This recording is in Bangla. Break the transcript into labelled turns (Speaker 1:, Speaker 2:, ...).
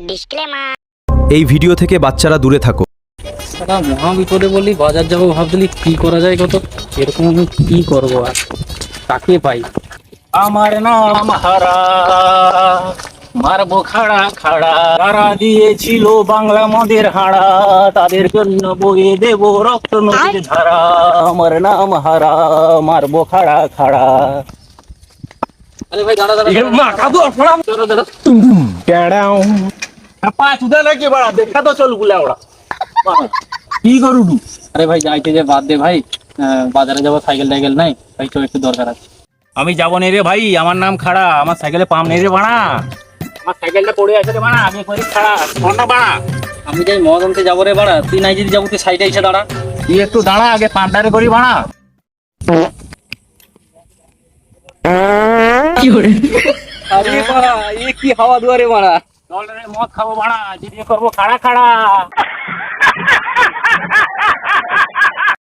Speaker 1: ডিসক্লেমার।
Speaker 2: এই ভিডিও থেকে বাচ্চারা দূরে থাকো।
Speaker 3: সারা মহা বিপদে বলি, বাজার যাবো ভাবছিলি কি করা যায় কত, এরকম আমি কি করবো আর কাকে পাই।
Speaker 4: আমার নাম হারা, মারবো খাড়া খাড়া, তারা দিয়েছিল বাংলা মদের হাড়া, তাদের জন্য বয়ে দেব রক্ত নদীর ধারা। আমার নাম হারা, মারবো খাড়া খাড়া।
Speaker 3: আরে ভাই দাঁড়া দাঁড়া
Speaker 4: দেখা তো চল গুলা ওরা কি করবি।
Speaker 3: আরে ভাই যাইতে যে বাদ দে ভাই, বাজারে যাবো, সাইকেল টাইকেল নাই ভাই, তো একটু দরকার আছে।
Speaker 4: আমি যাবো নে রে ভাই, আমার নাম খাড়া, আমার সাইকেলে পাম নেই রে বাড়া, আমার সাইকেলটা পড়ে আছে রে বাড়া, আমি করি খাড়া ঘন্টা বাড়া।
Speaker 3: আমি যাই মদ আনতে যাবো রে বাড়া, তুই নাই যদি যাবো তুই সাইডে এসে দাঁড়া।
Speaker 4: তুই একটু দাঁড়া, আগে পান্ডারে করি বাড়া।
Speaker 3: আরে বাড়া, এ কি হাওয়া দুয়ারে বাড়া।
Speaker 4: চল রে মদ খাবো বাড়া, যদি করবো খাড়া খাড়া।